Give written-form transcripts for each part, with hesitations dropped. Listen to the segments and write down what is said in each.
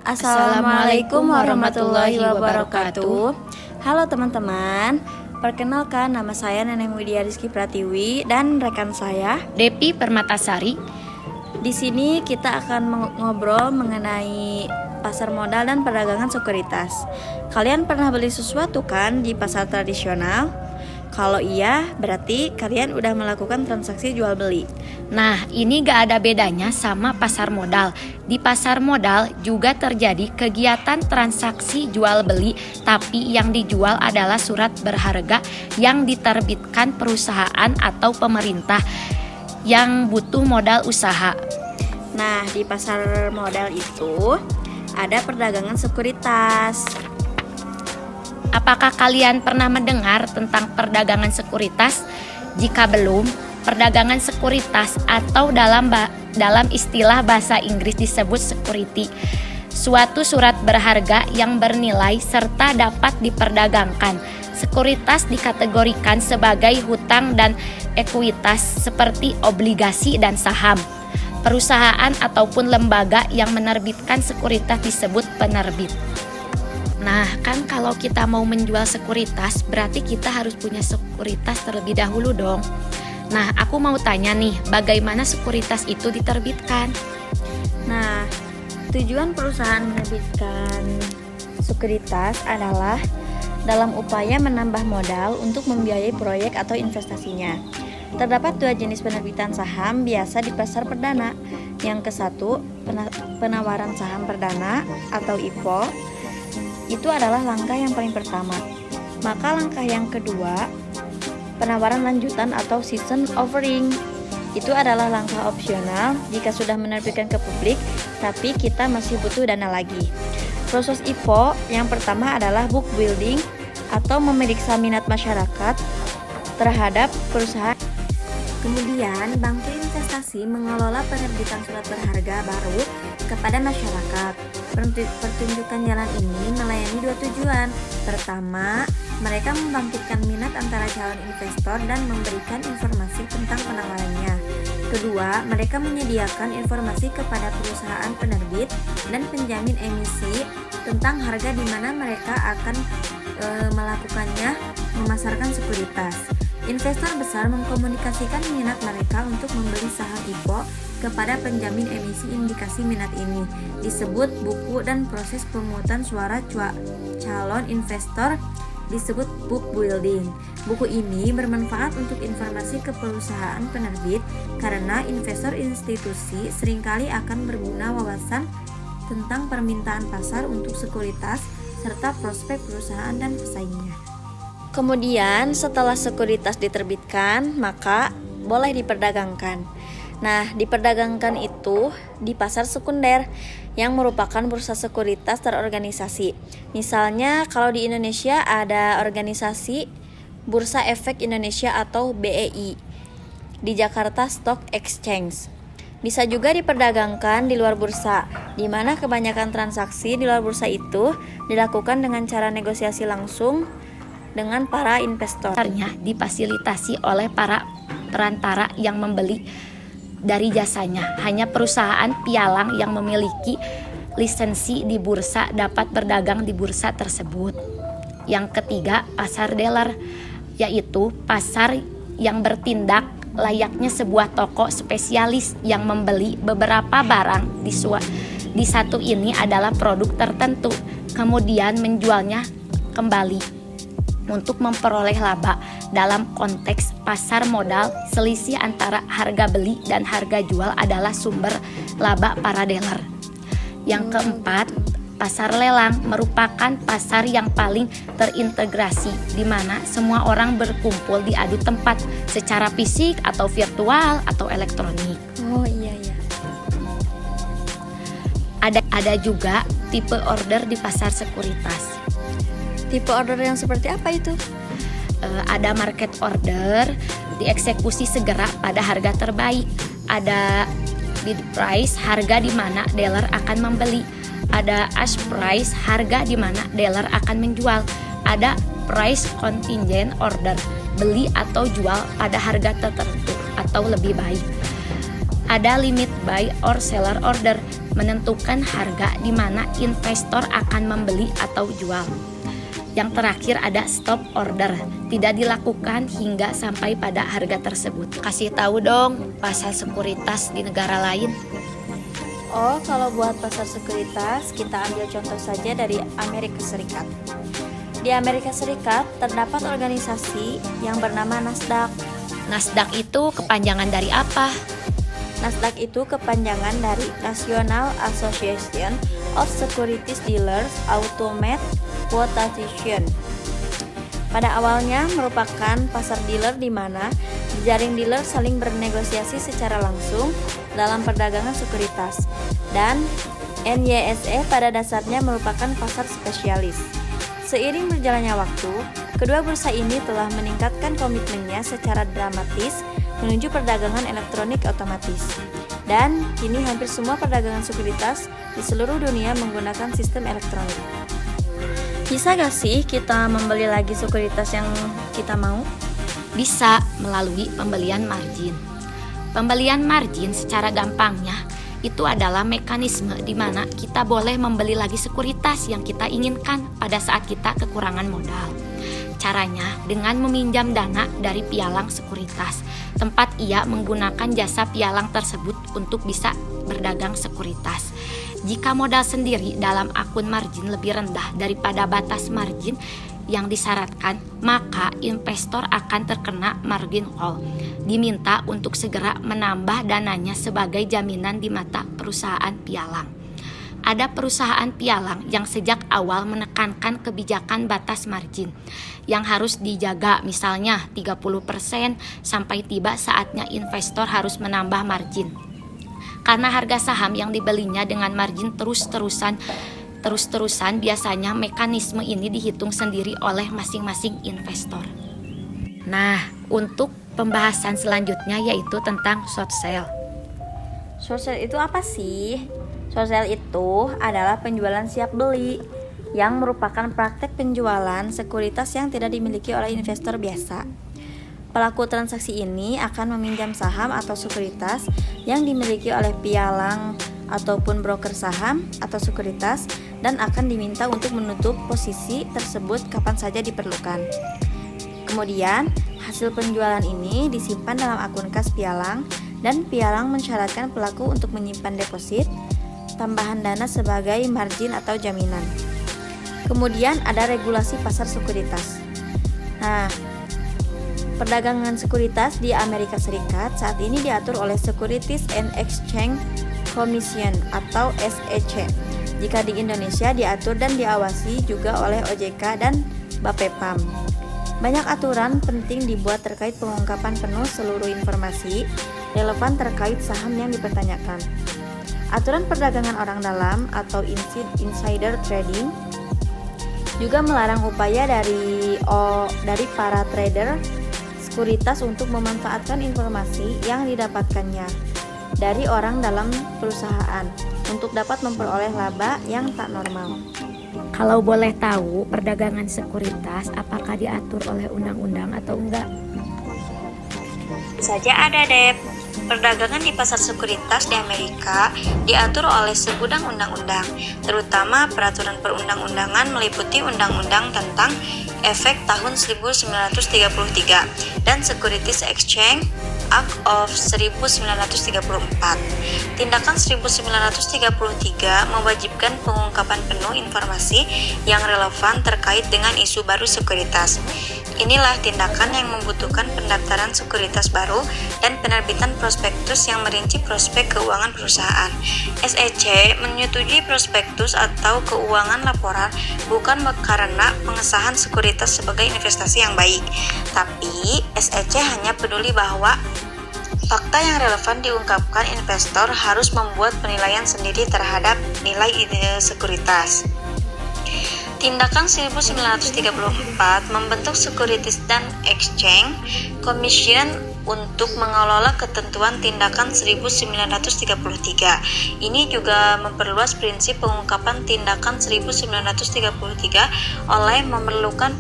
Assalamualaikum warahmatullahi wabarakatuh. Halo teman-teman, perkenalkan nama saya Neneng Widya Rizky Pratiwi dan rekan saya Depi Permatasari. Di sini kita akan ngobrol mengenai pasar modal dan perdagangan sekuritas. Kalian pernah beli sesuatu kan di pasar tradisional? Kalau iya, berarti kalian udah melakukan transaksi jual beli. Nah, ini gak ada bedanya sama pasar modal. Di pasar modal juga terjadi kegiatan transaksi jual beli, tapi yang dijual adalah surat berharga yang diterbitkan perusahaan atau pemerintah yang butuh modal usaha. Nah, di pasar modal itu ada perdagangan sekuritas. Apakah kalian pernah mendengar tentang perdagangan sekuritas? Jika belum, perdagangan sekuritas atau dalam istilah bahasa Inggris disebut security, suatu surat berharga yang bernilai serta dapat diperdagangkan. Sekuritas dikategorikan sebagai hutang dan ekuitas seperti obligasi dan saham. Perusahaan ataupun lembaga yang menerbitkan sekuritas disebut penerbit. Nah, kan kalau kita mau menjual sekuritas, berarti kita harus punya sekuritas terlebih dahulu dong. Nah, aku mau tanya nih, bagaimana sekuritas itu diterbitkan? Nah, tujuan perusahaan menerbitkan sekuritas adalah dalam upaya menambah modal untuk membiayai proyek atau investasinya. Terdapat dua jenis penerbitan saham biasa di pasar perdana. Yang ke-1, penawaran saham perdana atau IPO. Itu adalah langkah yang paling pertama. Maka langkah yang kedua, penawaran lanjutan atau season offering. Itu adalah langkah opsional jika sudah menerbitkan ke publik, tapi kita masih butuh dana lagi. Proses IPO yang pertama adalah book building atau memeriksa minat masyarakat terhadap perusahaan. Kemudian, Bangkir Investasi mengelola penerbitan surat berharga baru kepada masyarakat. Pertunjukan jalan ini melayani dua tujuan. Pertama, mereka membangkitkan minat antara calon investor dan memberikan informasi tentang penawarannya. Kedua, mereka menyediakan informasi kepada perusahaan penerbit dan penjamin emisi tentang harga di mana mereka akan melakukannya memasarkan sekuritas. Investor besar mengkomunikasikan minat mereka untuk membeli saham IPO kepada penjamin emisi indikasi minat ini. Disebut buku dan proses pemungutan suara calon investor disebut book building. Buku ini bermanfaat untuk informasi ke perusahaan penerbit karena investor institusi seringkali akan berguna wawasan tentang permintaan pasar untuk sekuritas serta prospek perusahaan dan pesaingnya. Kemudian setelah sekuritas diterbitkan, maka boleh diperdagangkan. Nah, diperdagangkan itu di pasar sekunder yang merupakan bursa sekuritas terorganisasi. Misalnya kalau di Indonesia ada organisasi Bursa Efek Indonesia atau BEI di Jakarta Stock Exchange. Bisa juga diperdagangkan di luar bursa, di mana kebanyakan transaksi di luar bursa itu dilakukan dengan cara negosiasi langsung dengan para investor. Difasilitasi oleh para perantara yang membeli dari jasanya. Hanya perusahaan pialang yang memiliki lisensi di bursa dapat berdagang di bursa tersebut. Yang ketiga, pasar dealer, yaitu pasar yang bertindak layaknya sebuah toko spesialis yang membeli beberapa barang di satu ini adalah produk tertentu, kemudian menjualnya kembali untuk memperoleh laba. Dalam konteks pasar modal, selisih antara harga beli dan harga jual adalah sumber laba para dealer. Yang keempat, pasar lelang merupakan pasar yang paling terintegrasi, di mana semua orang berkumpul di adu tempat secara fisik atau virtual atau elektronik. Oh iya. Ada juga tipe order di pasar sekuritas. Tipe order yang seperti apa itu? Ada market order, dieksekusi segera pada harga terbaik. Ada bid price, harga di mana dealer akan membeli. Ada ask price, harga di mana dealer akan menjual. Ada price contingent order, beli atau jual pada harga tertentu atau lebih baik. Ada limit buy or seller order, menentukan harga di mana investor akan membeli atau jual. Yang terakhir ada stop order, tidak dilakukan hingga sampai pada harga tersebut. Kasih tahu dong pasar sekuritas di negara lain. Oh, kalau buat pasar sekuritas, kita ambil contoh saja dari Amerika Serikat. Di Amerika Serikat terdapat organisasi yang bernama Nasdaq. Nasdaq itu kepanjangan dari apa? Nasdaq itu kepanjangan dari National Association of Securities Dealers Automate Quotation. Pada awalnya merupakan pasar dealer di mana jejaring dealer saling bernegosiasi secara langsung dalam perdagangan sekuritas, dan NYSE pada dasarnya merupakan pasar spesialis. Seiring berjalannya waktu, kedua bursa ini telah meningkatkan komitmennya secara dramatis menuju perdagangan elektronik otomatis. Dan kini hampir semua perdagangan sekuritas di seluruh dunia menggunakan sistem elektronik. Bisa gak sih kita membeli lagi sekuritas yang kita mau? Bisa melalui pembelian margin. Pembelian margin secara gampangnya itu adalah mekanisme di mana kita boleh membeli lagi sekuritas yang kita inginkan pada saat kita kekurangan modal. Caranya dengan meminjam dana dari pialang sekuritas, tempat ia menggunakan jasa pialang tersebut untuk bisa berdagang sekuritas. Jika modal sendiri dalam akun margin lebih rendah daripada batas margin yang disyaratkan, maka investor akan terkena margin call, diminta untuk segera menambah dananya sebagai jaminan di mata perusahaan pialang. Ada perusahaan pialang yang sejak awal menekankan kebijakan batas margin yang harus dijaga, misalnya 30% sampai tiba saatnya investor harus menambah margin. Karena harga saham yang dibelinya dengan margin terus-terusan, biasanya mekanisme ini dihitung sendiri oleh masing-masing investor. Nah, untuk pembahasan selanjutnya yaitu tentang short sale. Short sale itu apa sih? Short sale itu adalah penjualan siap beli yang merupakan praktek penjualan sekuritas yang tidak dimiliki oleh investor biasa. Pelaku transaksi ini akan meminjam saham atau sekuritas yang dimiliki oleh pialang ataupun broker saham atau sekuritas dan akan diminta untuk menutup posisi tersebut kapan saja diperlukan. Kemudian, hasil penjualan ini disimpan dalam akun kas pialang dan pialang mensyaratkan pelaku untuk menyimpan deposit, tambahan dana sebagai margin atau jaminan. Kemudian ada regulasi pasar sekuritas. Nah, perdagangan sekuritas di Amerika Serikat saat ini diatur oleh Securities and Exchange Commission atau SEC. Jika di Indonesia diatur dan diawasi juga oleh OJK dan Bapepam. Banyak aturan penting dibuat terkait pengungkapan penuh seluruh informasi relevan terkait saham yang dipertanyakan. Aturan perdagangan orang dalam atau insider trading juga melarang upaya dari para trader sekuritas untuk memanfaatkan informasi yang didapatkannya dari orang dalam perusahaan untuk dapat memperoleh laba yang tak normal. Kalau boleh tahu, perdagangan sekuritas apakah diatur oleh undang-undang atau enggak? Saja ada, Dep. Perdagangan di pasar sekuritas di Amerika diatur oleh segudang undang-undang, terutama peraturan perundang-undangan meliputi Undang-Undang tentang Efek tahun 1933 dan Securities Exchange Act of 1934. Tindakan 1933 mewajibkan pengungkapan penuh informasi yang relevan terkait dengan isu baru sekuritas. Inilah tindakan yang membutuhkan pendaftaran sekuritas baru dan penerbitan prospektus yang merinci prospek keuangan perusahaan. SEC menyetujui prospektus atau keuangan laporan bukan karena pengesahan sekuritas sebagai investasi yang baik, tapi SEC hanya peduli bahwa fakta yang relevan diungkapkan investor harus membuat penilaian sendiri terhadap nilai sekuritas. Tindakan 1934 membentuk Securities dan Exchange Commission untuk mengelola ketentuan tindakan 1933. Ini juga memperluas prinsip pengungkapan tindakan 1933 oleh memerlukan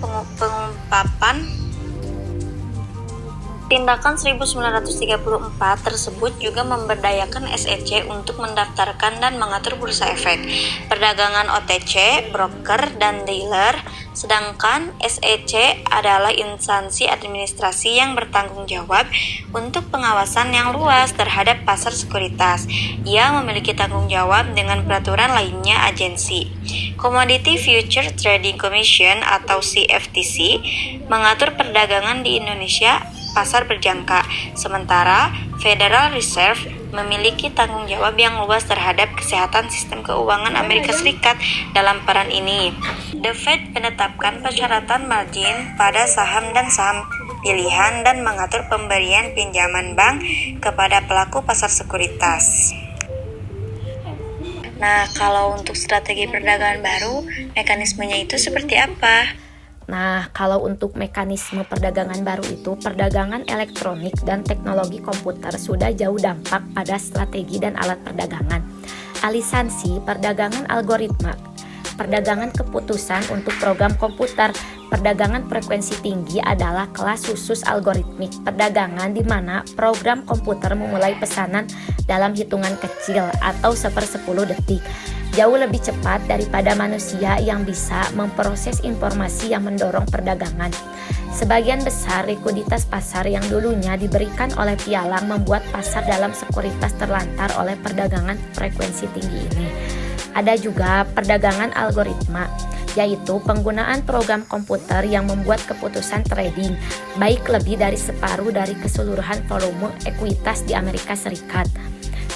Tindakan 1934 tersebut juga memberdayakan SEC untuk mendaftarkan dan mengatur bursa efek, perdagangan OTC, broker, dan dealer, sedangkan SEC adalah instansi administrasi yang bertanggung jawab untuk pengawasan yang luas terhadap pasar sekuritas. Ia memiliki tanggung jawab dengan peraturan lainnya agensi. Commodity Future Trading Commission atau CFTC mengatur perdagangan di Indonesia pasar berjangka, sementara Federal Reserve memiliki tanggung jawab yang luas terhadap kesehatan sistem keuangan Amerika Serikat dalam peran ini. The Fed menetapkan persyaratan margin pada saham dan saham pilihan dan mengatur pemberian pinjaman bank kepada pelaku pasar sekuritas. Nah, kalau untuk strategi perdagangan baru, mekanismenya itu seperti apa? Nah, kalau untuk mekanisme perdagangan baru itu, perdagangan elektronik dan teknologi komputer sudah jauh dampak pada strategi dan alat perdagangan. Alisansi, perdagangan algoritma, perdagangan keputusan untuk program komputer, perdagangan frekuensi tinggi adalah kelas khusus algoritmik perdagangan di mana program komputer memulai pesanan dalam hitungan kecil atau 1/10 detik. Jauh lebih cepat daripada manusia yang bisa memproses informasi yang mendorong perdagangan. Sebagian besar likuiditas pasar yang dulunya diberikan oleh pialang membuat pasar dalam sekuritas terlantar oleh perdagangan frekuensi tinggi ini. Ada juga perdagangan algoritma, yaitu penggunaan program komputer yang membuat keputusan trading, baik lebih dari separuh dari keseluruhan volume ekuitas di Amerika Serikat.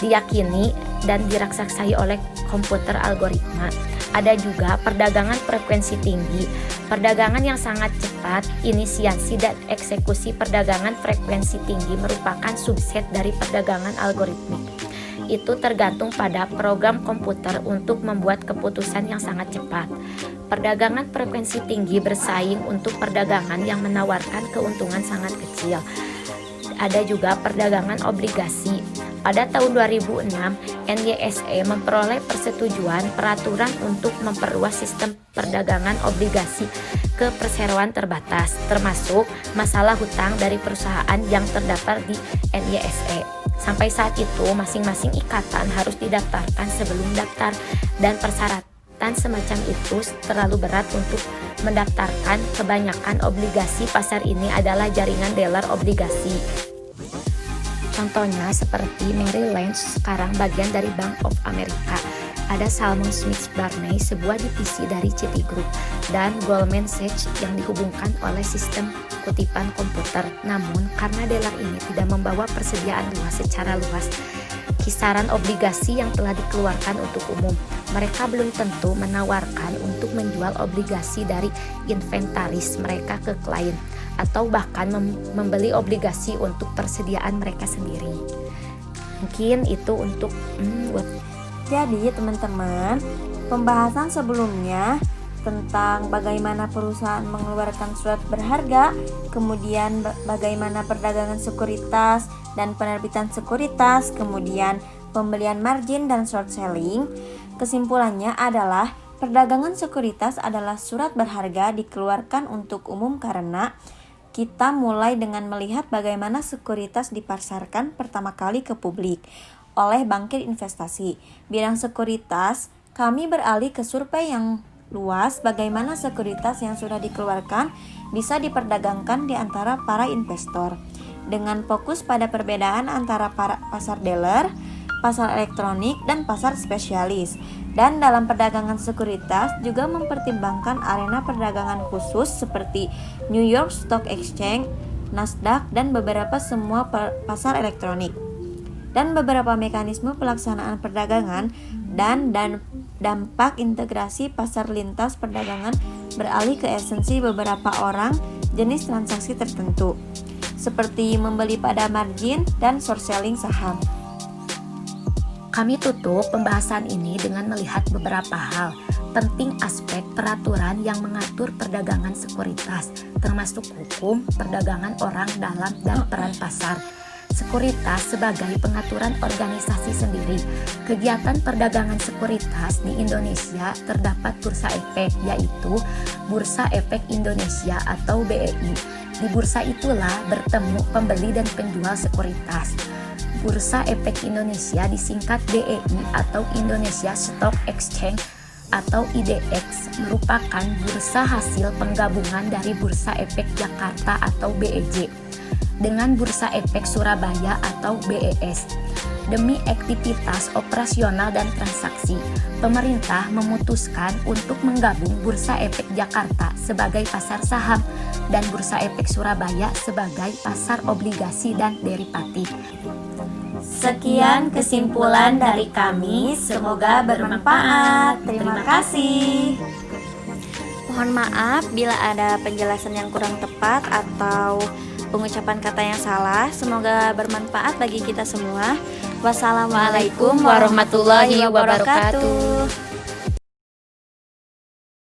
Diyakini dan diraksasai oleh komputer algoritma. Ada juga perdagangan frekuensi tinggi, perdagangan yang sangat cepat. Inisiasi dan eksekusi perdagangan frekuensi tinggi merupakan subset dari perdagangan algoritmik. Itu tergantung pada program komputer untuk membuat keputusan yang sangat cepat. Perdagangan frekuensi tinggi bersaing untuk perdagangan yang menawarkan keuntungan sangat kecil. Ada juga perdagangan obligasi. Pada tahun 2006, NYSE memperoleh persetujuan peraturan untuk memperluas sistem perdagangan obligasi ke perseroan terbatas, termasuk masalah hutang dari perusahaan yang terdaftar di NYSE. Sampai saat itu, masing-masing ikatan harus didaftarkan sebelum daftar, dan persyaratan semacam itu terlalu berat untuk mendaftarkan. Kebanyakan obligasi pasar ini adalah jaringan dealer obligasi. Contohnya seperti Merrill Lynch, sekarang bagian dari Bank of America. Ada Salomon Smith Barney, sebuah divisi dari Citigroup, dan Goldman Sachs yang dihubungkan oleh sistem kutipan komputer. Namun, karena dealer ini tidak membawa persediaan luas secara luas, kisaran obligasi yang telah dikeluarkan untuk umum, mereka belum tentu menawarkan untuk menjual obligasi dari inventaris mereka ke klien, atau bahkan membeli obligasi untuk persediaan mereka sendiri. Mungkin itu untuk Jadi teman-teman, pembahasan sebelumnya tentang bagaimana perusahaan mengeluarkan surat berharga, kemudian bagaimana perdagangan sekuritas dan penerbitan sekuritas, kemudian pembelian margin dan short selling. Kesimpulannya adalah perdagangan sekuritas adalah surat berharga dikeluarkan untuk umum karena kita mulai dengan melihat bagaimana sekuritas dipasarkan pertama kali ke publik oleh bankir investasi. Bidang sekuritas, kami beralih ke survei yang luas bagaimana sekuritas yang sudah dikeluarkan bisa diperdagangkan di antara para investor, dengan fokus pada perbedaan antara pasar dealer, pasar elektronik, dan pasar spesialis. Dan dalam perdagangan sekuritas juga mempertimbangkan arena perdagangan khusus seperti New York Stock Exchange, Nasdaq, dan beberapa semua pasar elektronik, dan beberapa mekanisme pelaksanaan perdagangan dan dampak integrasi pasar lintas perdagangan beralih ke esensi beberapa orang jenis transaksi tertentu, seperti membeli pada margin dan short selling saham. Kami tutup pembahasan ini dengan melihat beberapa hal penting aspek peraturan yang mengatur perdagangan sekuritas, termasuk hukum, perdagangan orang dalam, dan peran pasar. Sekuritas sebagai pengaturan organisasi sendiri. Kegiatan perdagangan sekuritas di Indonesia terdapat bursa efek, yaitu Bursa Efek Indonesia atau BEI, Di bursa itulah bertemu pembeli dan penjual sekuritas. Bursa Efek Indonesia disingkat BEI atau Indonesia Stock Exchange atau IDX merupakan bursa hasil penggabungan dari Bursa Efek Jakarta atau BEJ dengan Bursa Efek Surabaya atau BES. Demi aktivitas operasional dan transaksi, pemerintah memutuskan untuk menggabung Bursa Efek Jakarta sebagai pasar saham dan Bursa Efek Surabaya sebagai pasar obligasi dan derivatif. Sekian kesimpulan dari kami, semoga bermanfaat. Terima kasih. Mohon maaf bila ada penjelasan yang kurang tepat atau pengucapan kata yang salah. Semoga bermanfaat bagi kita semua. Wassalamualaikum warahmatullahi wabarakatuh.